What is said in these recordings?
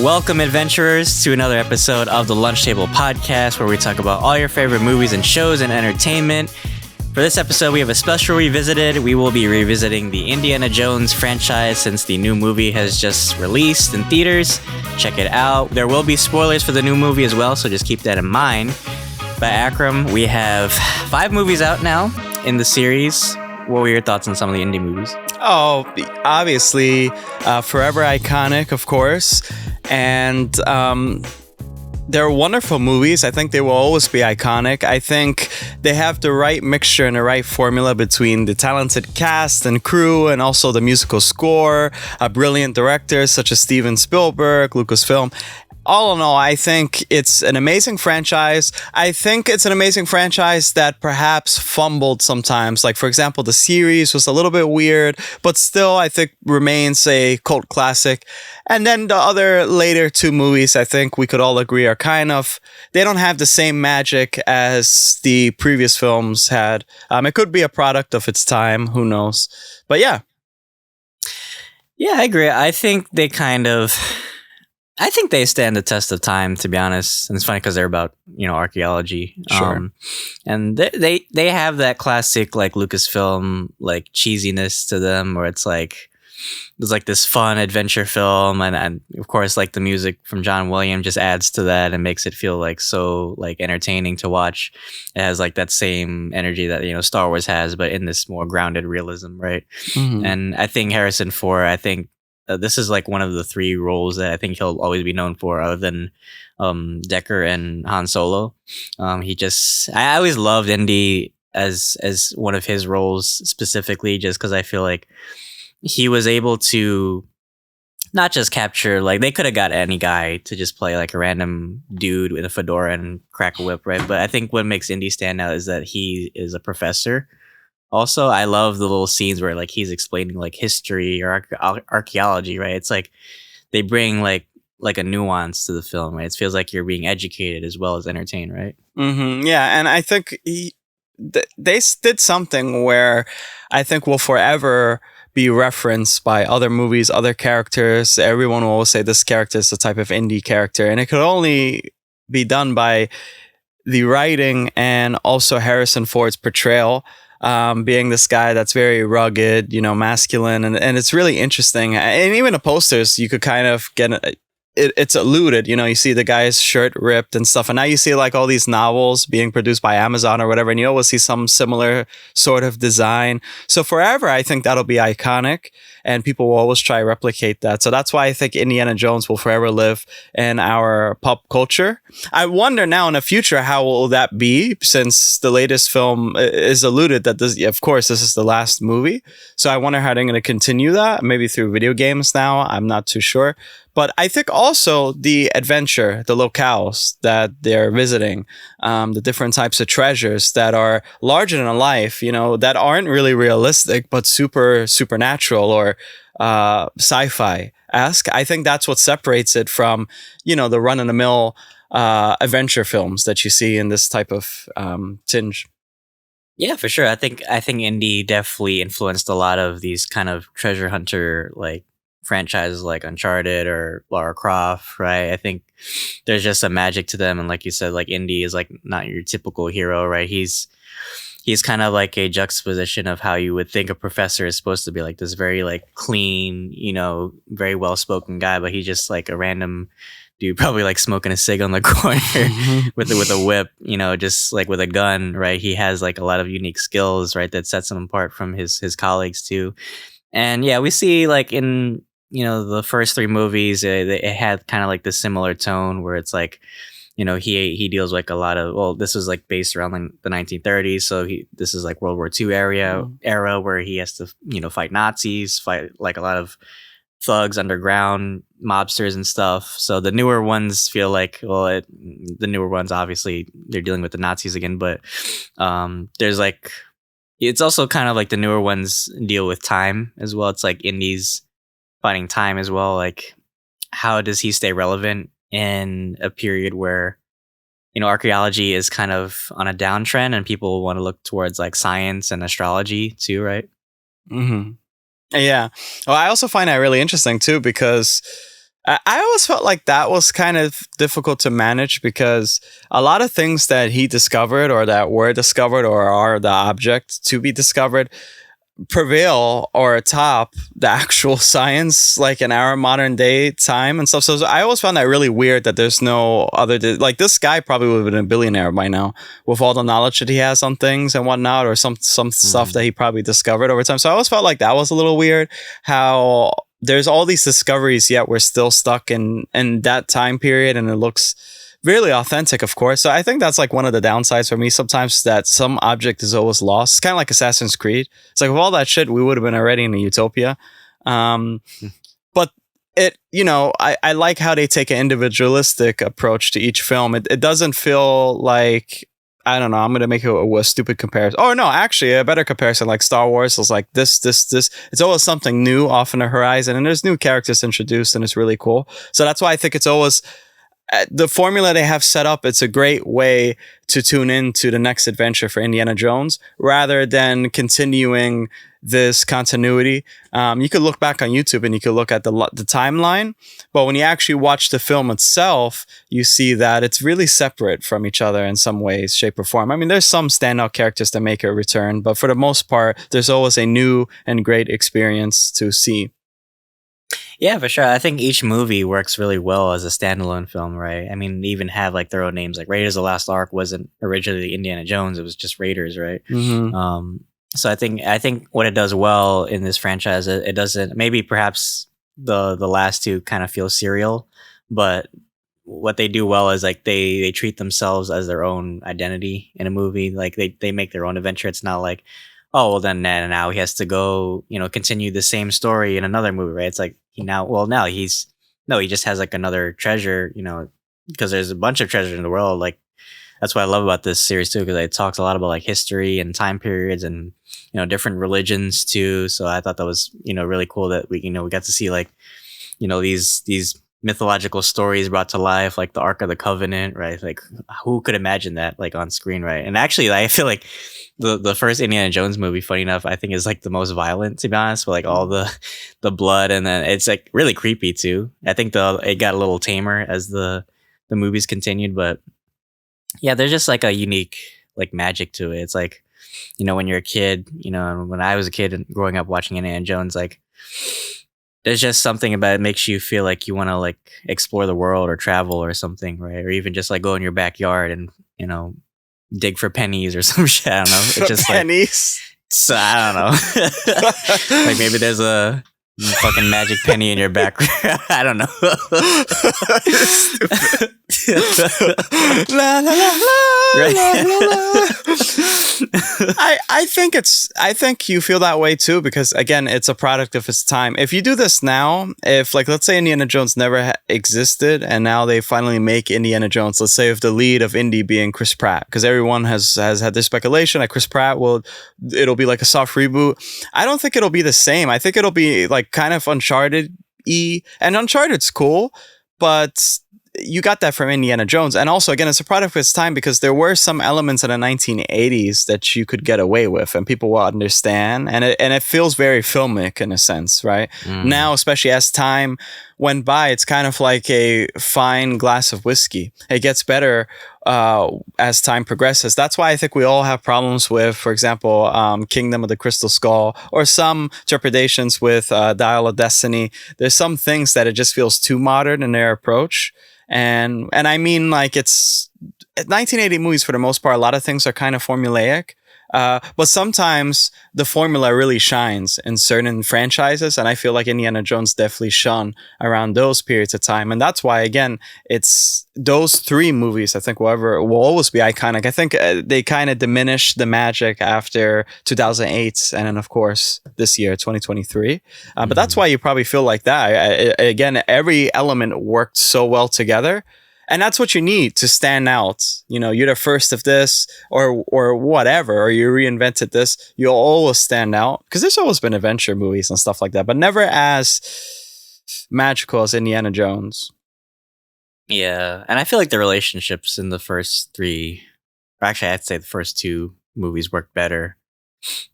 Welcome, adventurers, to another episode of the Lunch Table Podcast, where we talk about all your favorite movies and shows and entertainment. For this episode, we have a special revisited. We will be revisiting the Indiana Jones franchise since the new movie has just released in theaters. Check it out. There will be spoilers for the new movie as well, so just keep that in mind. But Akram, we have 5 movies out now in the series. What were your thoughts on some of the Indy movies? Oh, obviously, forever iconic, of course. And they're wonderful movies. I think they will always be iconic. I think they have the right mixture and the right formula between the talented cast and crew and also the musical score, brilliant directors such as Steven Spielberg, Lucasfilm. All in all, I think it's an amazing franchise. I think it's an amazing franchise that perhaps fumbled sometimes. Like, for example, the series was a little bit weird, but still, I think remains a cult classic. And then the other later 2 movies, I think we could all agree are they don't have the same magic as the previous films had. It could be a product of its time. Who knows? But yeah. Yeah, I agree. I think they stand the test of time, to be honest. And it's funny because they're about, archaeology. Sure. And they have that classic, like, Lucasfilm, like, cheesiness to them, where it's like, there's like this fun adventure film. And of course, like, the music from John Williams just adds to that and makes it feel like so, like, entertaining to watch. It has like that same energy that, Star Wars has, but in this more grounded realism, right? Mm-hmm. And I think Harrison Ford, this is like one of the 3 roles that I think he'll always be known for, other than Decker and Han Solo. I always loved Indy as one of his roles specifically, just because I feel like he was able to not just capture, like, they could have got any guy to just play like a random dude with a fedora and crack a whip, right? But I think what makes Indy stand out is that he is a professor. Also, I love the little scenes where, like, he's explaining, like, history or archaeology, right? It's like they bring like a nuance to the film, right? It feels like you're being educated as well as entertained, right? Mm-hmm. Yeah, and I think they did something where I think will forever be referenced by other movies, other characters. Everyone will always say this character is the type of Indy character, and it could only be done by the writing and also Harrison Ford's portrayal. Being this guy that's very rugged, masculine, and it's really interesting. And even the posters, you could kind of get it's alluded, you see the guy's shirt ripped and stuff. And now you see like all these novels being produced by Amazon or whatever, and you always see some similar sort of design. So forever, I think that'll be iconic, and people will always try to replicate that. So that's why I think Indiana Jones will forever live in our pop culture. I wonder now in the future, how will that be, since the latest film is alluded that this is the last movie. So I wonder how they're going to continue that, maybe through video games now. I'm not too sure. But I think also the adventure, the locales that they're visiting, the different types of treasures that are larger than life, that aren't really realistic, but supernatural or sci-fi-esque. I think that's what separates it from, the run-of-the-mill adventure films that you see in this type of tinge. Yeah, for sure. I think Indy definitely influenced a lot of these kind of treasure hunter, like, franchises like Uncharted or Lara Croft, right? I think there's just a magic to them, and like you said, like, Indy is like not your typical hero, right? He's kind of like a juxtaposition of how you would think a professor is supposed to be, like this very like clean, very well-spoken guy, but he's just like a random dude, probably like smoking a cig on the corner with a whip, just like with a gun, right? He has like a lot of unique skills, right, that sets him apart from his colleagues too. And yeah, we see like in the first 3 movies, it had kind of like this similar tone where it's like, he deals like a lot of, well, this was like based around the 1930s. So this is like World War II era where he has to, fight Nazis, fight like a lot of thugs, underground mobsters and stuff. So the newer ones feel like, the newer ones, obviously they're dealing with the Nazis again, but there's like, it's also kind of like the newer ones deal with time as well. It's like Indy's fighting time as well. Like, how does he stay relevant in a period where, archaeology is kind of on a downtrend and people want to look towards like science and astrology too, right? Mm-hmm. Yeah. Well, I also find that really interesting too, because I always felt like that was kind of difficult to manage because a lot of things that he discovered or that were discovered or are the object to be discovered prevail or atop the actual science like in our modern day time and stuff. So I always found that really weird that there's no other like this guy probably would have been a billionaire by now with all the knowledge that he has on things and whatnot, or some stuff that he probably discovered over time. So I always felt like that was a little weird, how there's all these discoveries yet we're still stuck in that time period, and it looks really authentic, of course. So I think that's like one of the downsides for me sometimes, that some object is always lost. It's kind of like Assassin's Creed. It's like with all that shit, we would have been already in a utopia. But it, I like how they take an individualistic approach to each film. It doesn't feel like, I don't know, I'm going to make a stupid comparison. Oh, no, actually, a better comparison, like Star Wars is like this. It's always something new off on the horizon, and there's new characters introduced, and it's really cool. So that's why I think it's always the formula they have set up. It's a great way to tune into the next adventure for Indiana Jones rather than continuing this continuity. You could look back on YouTube and you could look at the timeline, but when you actually watch the film itself, you see that it's really separate from each other in some ways, shape, or form. I mean, there's some standout characters that make a return, but for the most part, there's always a new and great experience to see. Yeah, for sure. I think each movie works really well as a standalone film, right? I mean, they even have like their own names. Like Raiders of the Lost Ark wasn't originally Indiana Jones; it was just Raiders, right? So I think what it does well in this franchise, it doesn't. Maybe perhaps the last two kind of feel serial, but what they do well is like they treat themselves as their own identity in a movie. Like they make their own adventure. It's not like, oh, well, then now he has to go, continue the same story in another movie, right? It's like he just has like another treasure, because there's a bunch of treasure in the world. Like that's what I love about this series too, because it talks a lot about like history and time periods and different religions too. So I thought that was really cool that we got to see like these mythological stories brought to life, like the Ark of the Covenant, right? Like who could imagine that like on screen, right? And actually, I feel like the first Indiana Jones movie, funny enough, I think is like the most violent, to be honest, with like all the blood, and then it's like really creepy too. I think it got a little tamer as the movies continued, but yeah, there's just like a unique like magic to it. It's like when you're a kid, when I was a kid and growing up watching Indiana Jones, like there's just something about it makes you feel like you want to like explore the world or travel or something, right? Or even just like go in your backyard and dig for pennies or some shit. I don't know. It's just pennies. Like, so I don't know. Like maybe there's a fucking magic penny in your background. I don't know. La, la, la, la, right. La, la, la. I think you feel that way too, because again, it's a product of its time. If you do this now, if like let's say Indiana Jones never existed and now they finally make Indiana Jones, let's say with the lead of Indy being Chris Pratt, because everyone has had this speculation that Chris Pratt it'll be like a soft reboot. I don't think it'll be the same. I think it'll be like kind of Uncharted-y, and Uncharted's cool, but you got that from Indiana Jones. And also, again, it's a product of its time because there were some elements in the 1980s that you could get away with and people will understand. And it feels very filmic in a sense, right? Now, especially as time went by, it's kind of like a fine glass of whiskey. It gets better as time progresses. That's why I think we all have problems with, for example, Kingdom of the Crystal Skull, or some interpretations with Dial of Destiny. There's some things that it just feels too modern in their approach. And I mean, like, it's 1980 movies for the most part. A lot of things are kind of formulaic, but sometimes the formula really shines in certain franchises. And I feel like Indiana Jones definitely shone around those periods of time. And that's why, again, it's those three movies, I think, will always be iconic. I think they kind of diminish the magic after 2008. And then, of course, this year, 2023. But that's why you probably feel like that. Again, every element worked so well together. And that's what you need to stand out. You're the first of this or whatever, or you reinvented this. You'll always stand out because there's always been adventure movies and stuff like that, but never as magical as Indiana Jones. Yeah. And I feel like the relationships in the first three, or actually I'd say the first two movies worked better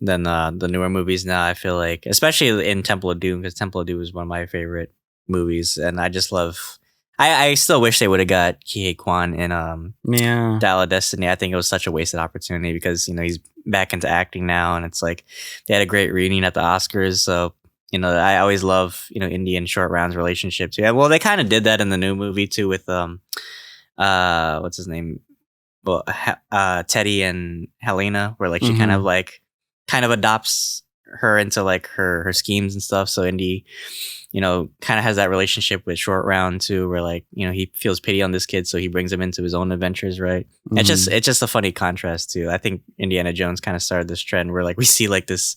than the newer movies now. I feel like, especially in Temple of Doom, because Temple of Doom is one of my favorite movies, and I just love. I still wish they would have got Kihei Kwan in Yeah. Dial of Destiny. I think it was such a wasted opportunity because he's back into acting now, and it's like they had a great reunion at the Oscars. So I always love Indy and Short Round's relationship too. Yeah, well, they kind of did that in the new movie too with what's his name? Well, Teddy and Helena, where like she kind of adopts her into like her schemes and stuff. So Indy, kind of has that relationship with Short Round too, where like he feels pity on this kid, so he brings him into his own adventures, right? It's just a funny contrast too. I think Indiana Jones kind of started this trend where like we see like this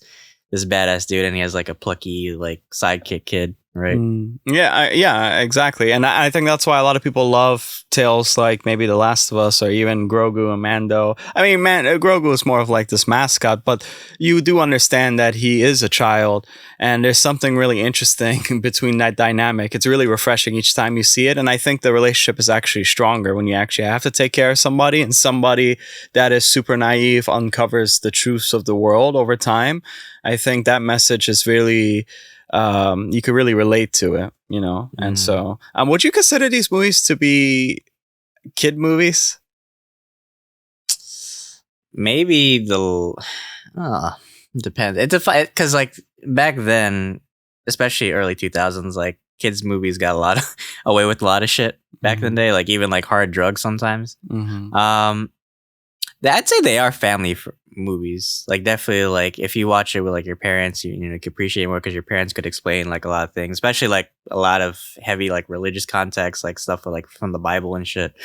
badass dude, and he has like a plucky like sidekick kid, right? Yeah, exactly. And I think that's why a lot of people love tales like maybe The Last of Us or even Grogu and Mando. I mean, Grogu is more of like this mascot, but you do understand that he is a child, and there's something really interesting between that dynamic. It's really refreshing each time you see it, and I think the relationship is actually stronger when you actually have to take care of somebody, and somebody that is super naive uncovers the truths of the world over time. I think that message is really you could really relate to it, And so, would you consider these movies to be kid movies? Maybe depends. It's because like back then, especially early 2000s, like kids movies got a lot away with a lot of shit back in the day, like even like hard drugs sometimes. I'd say they are family movies. Like definitely, like if you watch it with like your parents, you can appreciate more because your parents could explain like a lot of things, especially like a lot of heavy like religious context, like stuff like from the Bible and shit.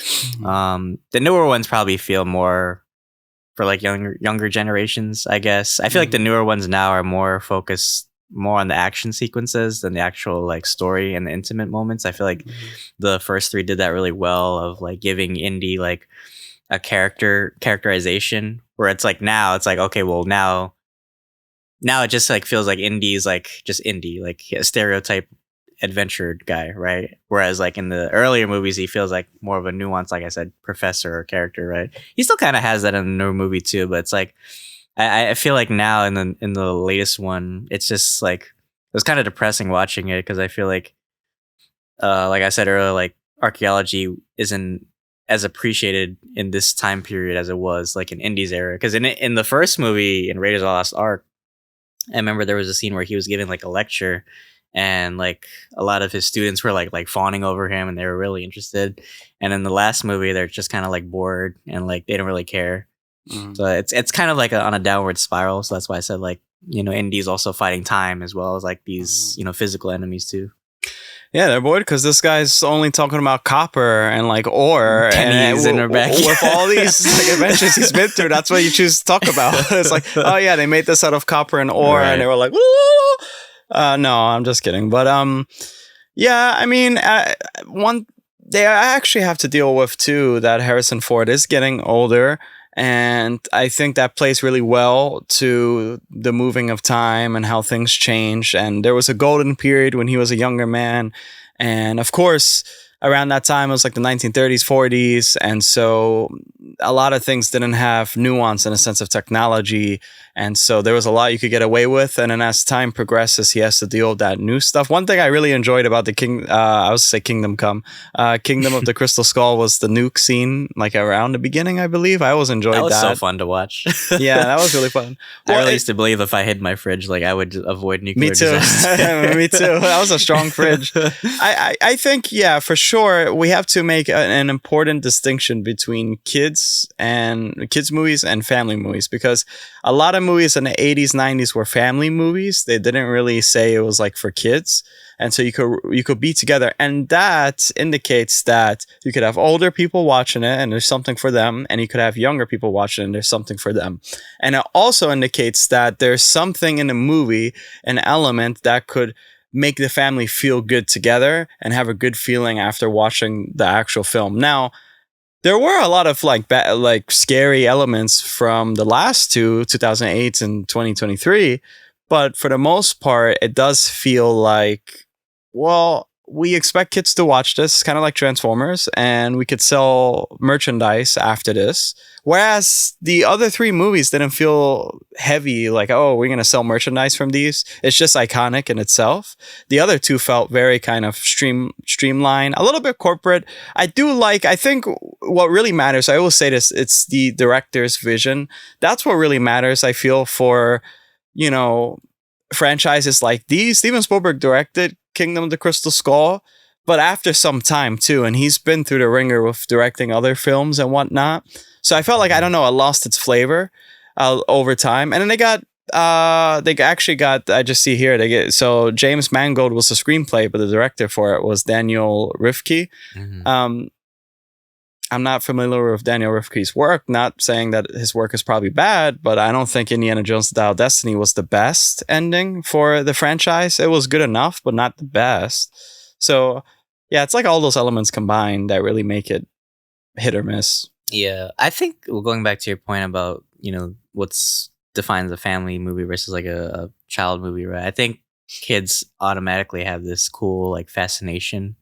The newer ones probably feel more for like younger generations, I guess. I feel like the newer ones now are more focused more on the action sequences than the actual like story and the intimate moments. I feel like the first three did that really well of like giving Indy like a characterization where it's like now it's like, okay, well now it just like feels like Indy's like just Indy, like a stereotype adventure guy, right? Whereas like in the earlier movies he feels like more of a nuanced, like I said, professor or character, right? He still kind of has that in the newer movie too, but it's like I feel like now in the latest one it's just like it was kind of depressing watching it because I feel like I said earlier, like archaeology isn't as appreciated in this time period as it was like in Indy's era. Because in the first movie, in Raiders of the Lost Ark, I remember there was a scene where he was giving like a lecture, and like a lot of his students were like fawning over him, and they were really interested. And in the last movie, they're just kind of like bored and like they don't really care. So it's kind of like on a downward spiral. So that's why I said like Indy's also fighting time as well as like these physical enemies too. Yeah, they're bored because this guy's only talking about copper and like ore pennies in her back. With all these like adventures he's been through, that's what you choose to talk about. It's like, oh yeah, they made this out of copper and ore, right. And they were like, no, I'm just kidding. But yeah, I mean, they actually have to deal with too that Harrison Ford is getting older. And I think that plays really well to the moving of time and how things change. And there was a golden period when he was a younger man. And of course, around that time, it was like the 1930s, 40s. And so a lot of things didn't have nuance in a sense of technology. And so there was a lot you could get away with. And then as time progresses, he has to deal with that new stuff. One thing I really enjoyed about the Kingdom of the Crystal Skull was the nuke scene, like around the beginning, I believe. I always enjoyed that. That was so fun to watch. Yeah, that was really fun. I really used to believe if I hid my fridge, like I would avoid nuclear disaster. Me too. That was a strong fridge. I think, yeah, for sure, we have to make an important distinction between kids movies and family movies, because a lot of movies in the 80s, 90s were family movies. They didn't really say it was like for kids. And so you could be together. And that indicates that you could have older people watching it and there's something for them. And you could have younger people watching it and there's something for them. And it also indicates that there's something in the movie, an element that could make the family feel good together and have a good feeling after watching the actual film. Now, there were a lot of like scary elements from the last two, 2008 and 2023, but for the most part, it does feel like, well, we expect kids to watch this, kind of like Transformers, and we could sell merchandise after this. Whereas the other three movies didn't feel heavy, like, oh, we're going to sell merchandise from these. It's just iconic in itself. The other two felt very kind of streamlined, a little bit corporate. I think what really matters, I always say this, it's the director's vision. That's what really matters, I feel, for, franchises like these. Steven Spielberg directed Kingdom of the Crystal Skull, but after some time too, and he's been through the ringer with directing other films and whatnot. So I felt like, I don't know, it lost its flavor over time. And then they actually got, I just see here, so James Mangold was the screenplay, but the director for it was Daniel Rifke. Mhm. I'm not familiar with Daniel Rifke's work, not saying that his work is probably bad, but I don't think Indiana Jones Dial of Destiny was the best ending for the franchise. It was good enough, but not the best. So yeah, it's like all those elements combined that really make it hit or miss. Yeah, I think going back to your point about what's defines a family movie versus like a child movie, right? I think kids automatically have this cool like fascination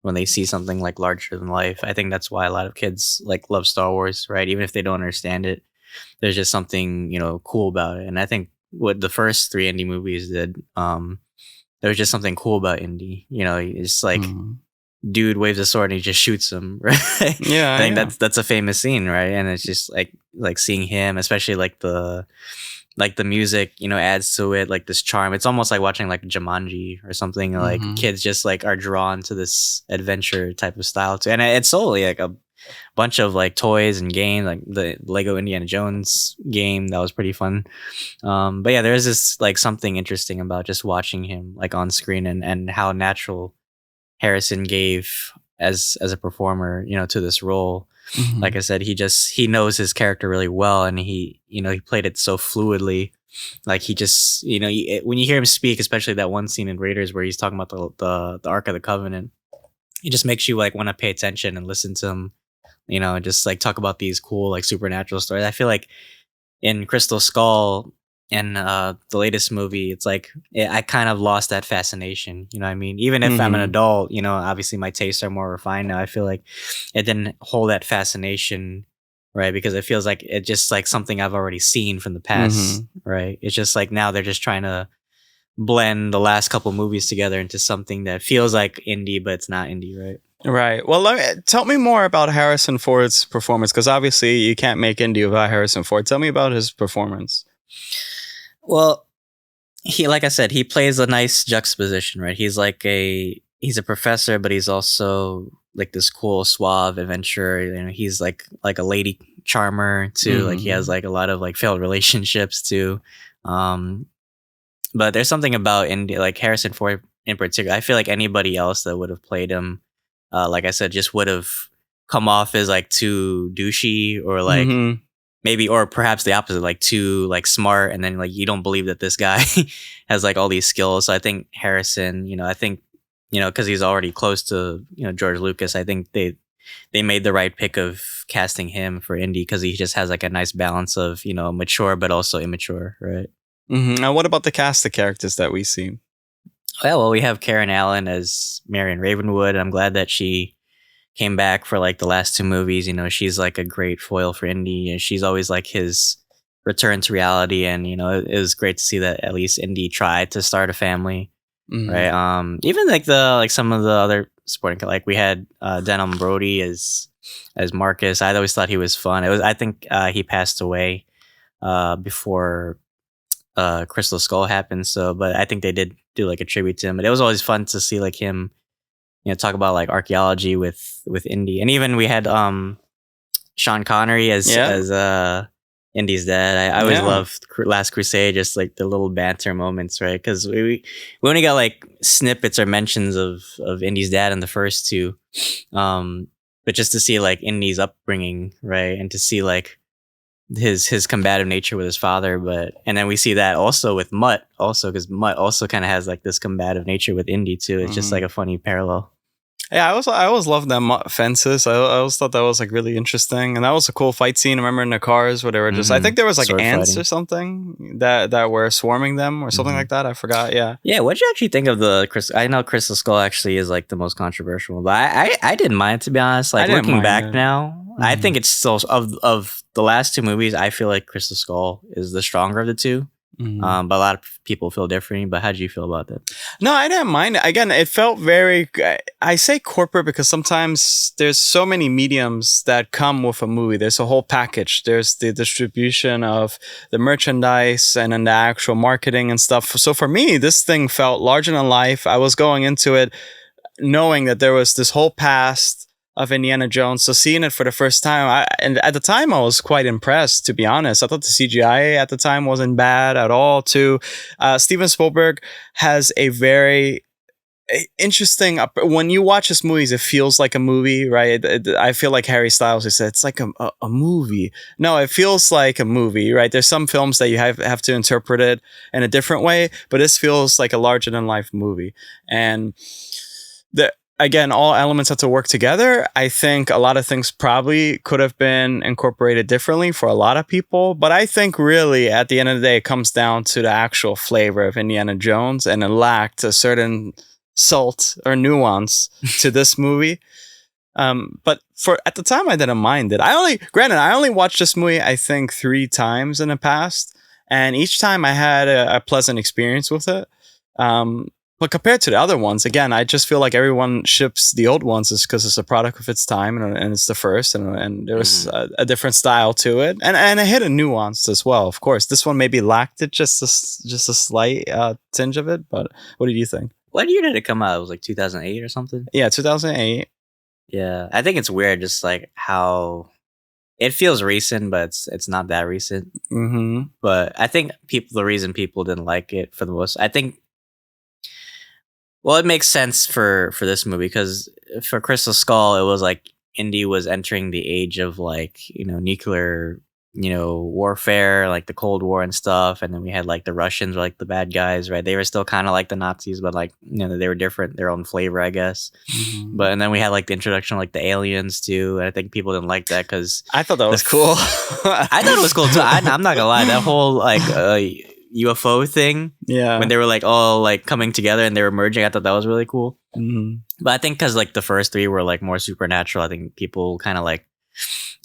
when they see something like larger than life. I think that's why a lot of kids like love Star Wars, right? Even if they don't understand it, there's just something cool about it. And I think what the first three Indy movies did, there was just something cool about Indy. It's like dude waves a sword and he just shoots him, right? Yeah, I think that's a famous scene, right? And it's just like seeing him, especially like the music, adds to it, like this charm. It's almost like watching like Jumanji or something. Like kids just like are drawn to this adventure type of style too. And it's solely like a bunch of like toys and games, like the Lego Indiana Jones game that was pretty fun. But yeah, there is this like something interesting about just watching him like on screen and how natural Harrison gave as a performer, to this role. Like I said, he knows his character really well, and he played it so fluidly. Like he just, when you hear him speak, especially that one scene in Raiders where he's talking about the Ark of the Covenant, it just makes you like want to pay attention and listen to him, just like talk about these cool like supernatural stories. I feel like in Crystal Skull and the latest movie, it's like I kind of lost that fascination. You know what I mean? Even if I'm an adult, obviously my tastes are more refined now. I feel like it didn't hold that fascination, right? Because it feels like it's just like something I've already seen from the past, right? It's just like now they're just trying to blend the last couple movies together into something that feels like indie, but it's not indie, right? Right. Well, tell me more about Harrison Ford's performance, because obviously you can't make Indy without Harrison Ford. Tell me about his performance. Well, like I said, he plays a nice juxtaposition, right? He's a professor, but he's also like this cool, suave adventurer. He's like a lady charmer too. Like he has like a lot of like failed relationships too. But there's something about Indy, like Harrison Ford in particular. I feel like anybody else that would have played him, like I said, just would have come off as like too douchey or like maybe, or perhaps the opposite, like too like smart, and then like you don't believe that this guy has like all these skills. So I think Harrison, because he's already close to George Lucas, I think they made the right pick of casting him for Indy because he just has like a nice balance of mature but also immature, right? Now, what about the cast of characters that we see? Well, we have Karen Allen as Marion Ravenwood. I'm glad that she came back for like the last two movies. She's like a great foil for Indy, and she's always like his return to reality. And it was great to see that at least Indy tried to start a family, right? Even like some of the other supporting, like we had Denham Brody as Marcus. I always thought he was fun. I think he passed away before Crystal Skull happened. So, but I think they did do like a tribute to him. But it was always fun to see like him, talk about like archaeology with Indy. And even we had Sean Connery as Indy's dad. I always loved Last Crusade, just like the little banter moments, right? Because we only got like snippets or mentions of Indy's dad in the first two, but just to see like Indy's upbringing, right, and to see like his combative nature with his father, and then we see that also with Mutt, also because Mutt also kind of has like this combative nature with Indy too. It's just like a funny parallel. Yeah, I always loved them fences. I always thought that was like really interesting, and that was a cool fight scene. I remember in the cars where they were just. I think there was like Sword ants fighting. or something that were swarming them or something like that. I forgot. Yeah. Yeah, what'd you actually think of the Crystal? I know Crystal Skull actually is like the most controversial, but I didn't mind, to be honest. I Like didn't looking mind back it. now, I think it's still of the last two movies. I feel like Crystal Skull is the stronger of the two. But a lot of people feel different. But how do you feel about that? No, I didn't mind it. Again, it felt very. I say corporate because sometimes there's so many mediums that come with a movie. There's a whole package. There's the distribution of the merchandise and then the actual marketing and stuff. So for me, this thing felt larger than life. I was going into it knowing that there was this whole past of Indiana Jones. So seeing it for the first time, and at the time I was quite impressed, to be honest. I thought the CGI at the time wasn't bad at all too. Steven Spielberg has a very interesting when you watch his movies, it feels like a movie, right? I feel like Harry Styles, he said it's like a movie. No, it feels like a movie, right? There's some films that you have to interpret it in a different way, but this feels like a larger than life movie. And the again, all elements have to work together. I think a lot of things probably could have been incorporated differently for a lot of people, but I think really at the end of the day, it comes down to the actual flavor of Indiana Jones, and it lacked a certain salt or nuance to this movie. But for at the time, I didn't mind it. I only watched this movie I think 3 times in the past, and each time I had a pleasant experience with it. But compared to the other ones, again, I just feel like everyone ships the old ones is because it's a product of its time, and it's the first, and there was a different style to it, and it hit a nuance as well. Of course, this one maybe lacked it just a slight tinge of it. But what did you think? What year did it come out? It was like 2008 or something. Yeah, 2008. Yeah, I think it's weird, just like how it feels recent, but it's not that recent. Mm-hmm. But I think the reason people didn't like it for the most, I think, well, it makes sense for this movie because for Crystal Skull, it was like Indy was entering the age of like nuclear warfare, like the Cold War and stuff, and then we had like the Russians were like the bad guys, right? They were still kind of like the Nazis, but like they were different, their own flavor, I guess. Mm-hmm. But and then we had like the introduction of like the aliens too, and I think people didn't like that because I thought that was cool. I thought it was cool too. I'm not gonna lie, that whole like UFO thing, Yeah, when they were like all like coming together and they were merging, I thought that was really cool. mm-hmm. But I think because like the first 3 were like more supernatural, I think people kind of like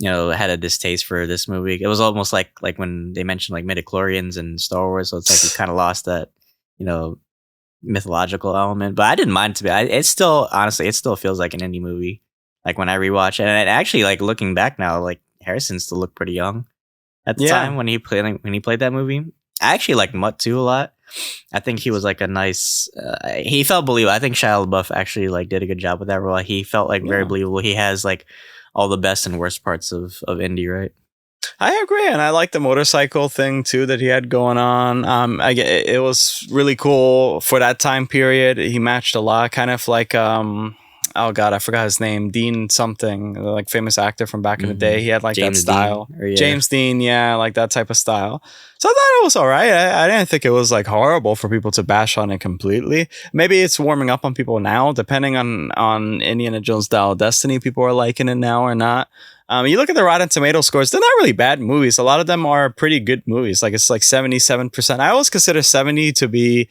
had a distaste for this movie. It was almost like when they mentioned like midichlorians and Star Wars, so it's like you kind of lost that mythological element. But I didn't mind to be. It's still, honestly, it still feels like an indie movie. Like when I rewatch it, and actually like looking back now, like Harrison still looked pretty young at the time when he played that movie. I actually like Mutt too a lot. I think he was like a nice. He felt believable. I think Shia LaBeouf actually like did a good job with that role. He felt like very believable. He has like all the best and worst parts of Indy, right? I agree, and I like the motorcycle thing too that he had going on. It was really cool for that time period. He matched a lot, kind of like oh god, I forgot his name, Dean something, like famous actor from back in the day. He had like James that style, Dean, James Dean, yeah, like that type of style. So I thought it was all right. I didn't think it was like horrible for people to bash on it completely. Maybe it's warming up on people now, depending on Indiana Jones Dial of Destiny. People are liking it now or not. You look at the Rotten Tomato scores; they're not really bad movies. A lot of them are pretty good movies. Like it's like 77%. I always consider 70 to be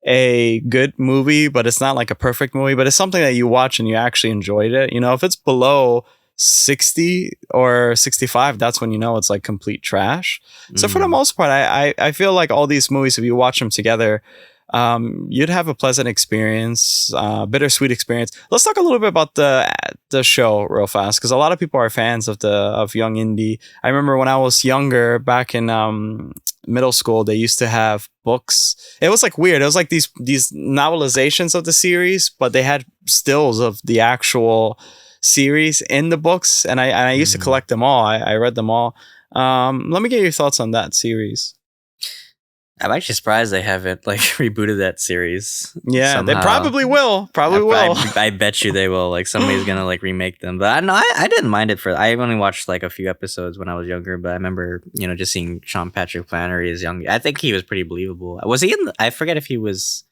a good movie, but it's not like a perfect movie. But it's something that you watch and you actually enjoyed it. If it's below 60 or 65, that's when it's like complete trash. So for the most part, I feel like all these movies, if you watch them together, you'd have a pleasant experience, bittersweet experience. Let's talk a little bit about the show real fast, because a lot of people are fans of Young Indy. I remember when I was younger, back in middle school, they used to have books. It was like weird. It was like these novelizations of the series, but they had stills of the actual series in the books, and I used to collect them all. I read them all. Let me get your thoughts on that series. I'm actually surprised they haven't like rebooted that series. Yeah, somehow. They probably will. I bet you they will. Like somebody's gonna like remake them. But I didn't mind it I only watched like a few episodes when I was younger. But I remember just seeing Sean Patrick Flannery as young. I think he was pretty believable. Was he in? I forget if he was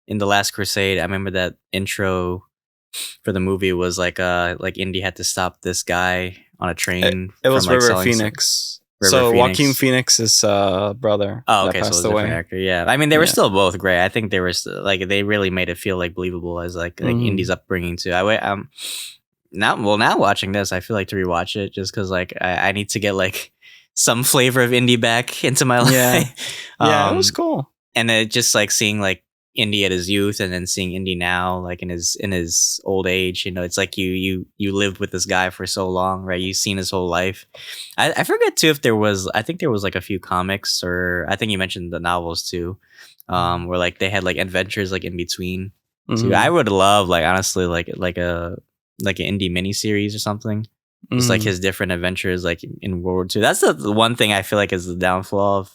in The Last Crusade. I remember that intro for the movie was like Indy had to stop this guy on a train It from was like River selling Phoenix. River So Phoenix. Joaquin Phoenix's brother Oh, that okay, so it was passed a different away. actor. Yeah, I mean they were Yeah. still both great. I think they were still, like they really made it feel like believable as like Indy's upbringing too. Now watching this, I feel like to rewatch it just because like I need to get like some flavor of Indy back into my Yeah. life. Yeah, it was cool. And it just like seeing like Indy at his youth and then seeing Indy now like in his old age, you know, it's like you lived with this guy for so long, right? You've seen his whole life. I forget too if I think there was like a few comics, or I think you mentioned the novels too, where like they had like adventures like in between too. I would love like honestly like an Indy miniseries or something. Just like his different adventures like in World War II. That's the one thing I feel like is the downfall of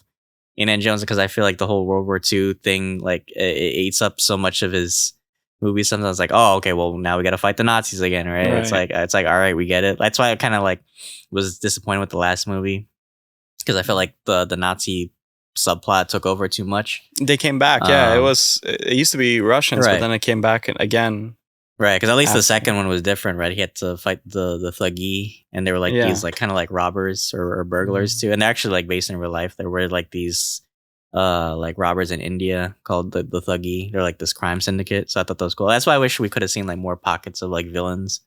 Indiana Jones, because I feel like the whole World War II thing, like it eats up so much of his movies. Sometimes like, oh, okay, well now we got to fight the Nazis again, right? It's like all right, we get it. That's why I kind of like was disappointed with the last movie, because I felt like the Nazi subplot took over too much. They came back. Yeah, it used to be Russians, but then it came back again. Right, because at least the second one was different, right? He had to fight the Thuggee, and they were like these like kind of like robbers or burglars too, and they're actually like based in real life. There were like these like robbers in India called the Thuggee. They're like this crime syndicate. So I thought that was cool. That's why I wish we could have seen like more pockets of like villains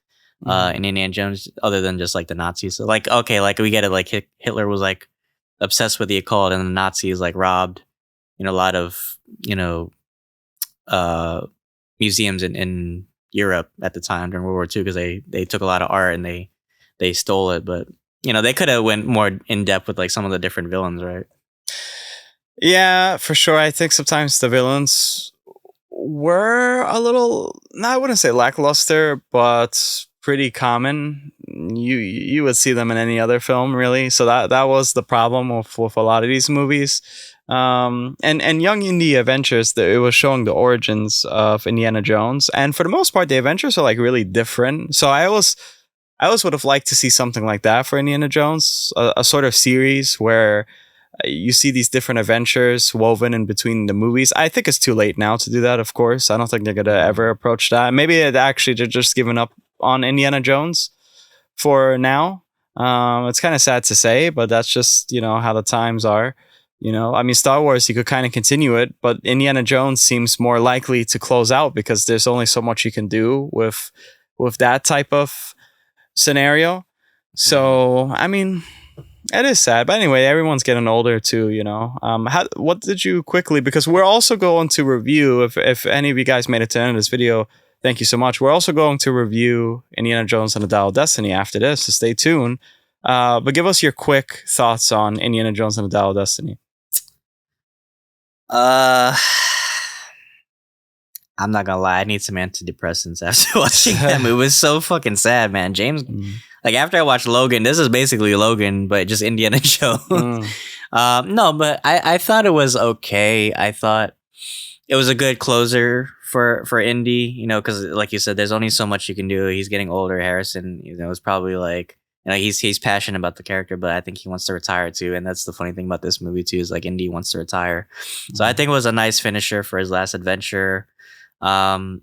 in Indiana Jones, other than just like the Nazis. So like okay, like we get it. Like Hitler was like obsessed with the occult, and the Nazis like robbed a lot of museums in Europe at the time during World War II, because they took a lot of art and they stole it. But they could have went more in depth with like some of the different villains, right? Yeah, for sure. I think sometimes the villains were a little, no, I wouldn't say lackluster, but pretty common. You would see them in any other film, really. So that was the problem with a lot of these movies. And Young Indy Adventures, it was showing the origins of Indiana Jones, and for the most part, the adventures are like really different. So I always would have liked to see something like that for Indiana Jones, a sort of series where you see these different adventures woven in between the movies. I think it's too late now to do that, of course. I don't think they're going to ever approach that. Maybe they're just giving up on Indiana Jones for now. It's kind of sad to say, but that's just, how the times are. I mean, Star Wars, you could kind of continue it, but Indiana Jones seems more likely to close out because there's only so much you can do with that type of scenario. So, I mean, it is sad, but anyway, everyone's getting older too, what did you quickly, because we're also going to review, if any of you guys made it to the end of this video, thank you so much. We're also going to review Indiana Jones and the Dial of Destiny after this, so stay tuned. But give us your quick thoughts on Indiana Jones and the Dial of Destiny. I'm not gonna lie, I need some antidepressants after watching that movie. It was so fucking sad, man. James, like after I watched Logan, this is basically Logan, but just Indiana Jones. No, but I thought it was okay. I thought it was a good closer for Indy, because like you said, there's only so much you can do. He's getting older. Harrison, it's probably like, he's passionate about the character, but I think he wants to retire too. And that's the funny thing about this movie too, is like Indy wants to retire. So I think it was a nice finisher for his last adventure. Some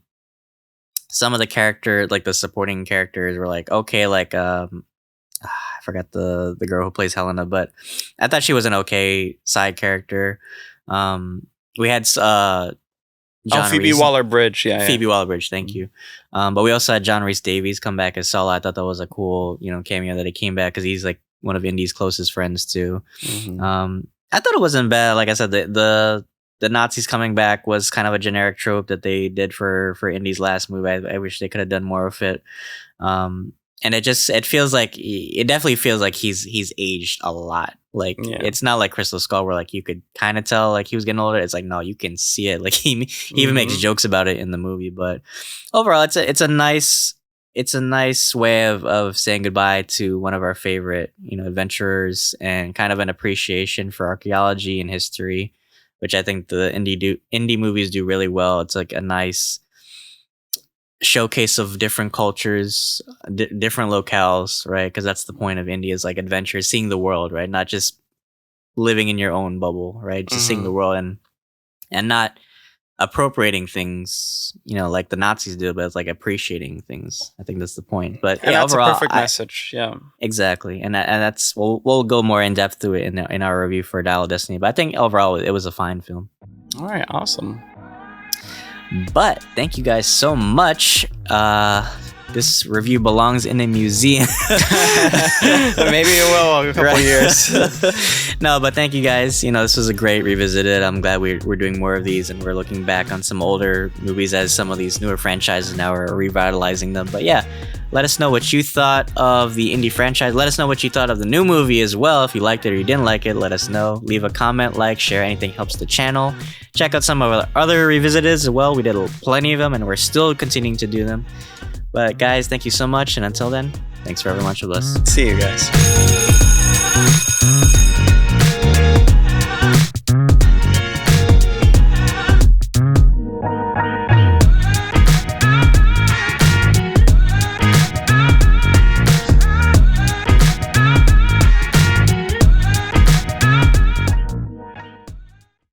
of the character, like the supporting characters, were like okay, like I forgot the girl who plays Helena, but I thought she was an okay side character. We had John Phoebe Reese, Waller-Bridge, Phoebe Waller-Bridge, thank you. But we also had John Rhys Davies come back as Solo. I thought that was a cool, cameo that he came back, because he's like one of Indy's closest friends too. I thought it wasn't bad. Like I said, the Nazis coming back was kind of a generic trope that they did for Indy's last movie. I wish they could have done more of it. And it feels like, it definitely feels like he's aged a lot. Like it's not like Crystal Skull, where like you could kind of tell like he was getting older. It's like, no, you can see it. Like he even makes jokes about it in the movie. But overall, it's a nice way of saying goodbye to one of our favorite adventurers, and kind of an appreciation for archaeology and history, which I think the Indy movies do really well. It's like a nice showcase of different cultures, different locales, right? Because that's the point of Indy, is like adventure, seeing the world, right? Not just living in your own bubble, right? Just seeing the world and not appropriating things, like the Nazis do, but it's like appreciating things. I think that's the point. But And yeah, that's overall, a perfect message. Yeah. exactly, and that's we'll go more in depth to it in our review for Dial of Destiny. But I think overall it was a fine film. All right. Awesome. But thank you guys so much. This review belongs in a museum. Maybe it will in a couple years. No, but thank you guys. This was a great revisited. I'm glad we're doing more of these, and we're looking back on some older movies as some of these newer franchises now are revitalizing them. But yeah, let us know what you thought of the Indy franchise. Let us know what you thought of the new movie as well. If you liked it or you didn't like it, let us know. Leave a comment, like, share. Anything helps the channel. Check out some of our other revisiteds as well. We did plenty of them, and we're still continuing to do them. But guys, thank you so much, and until then, thanks for having lunch with us. See you guys.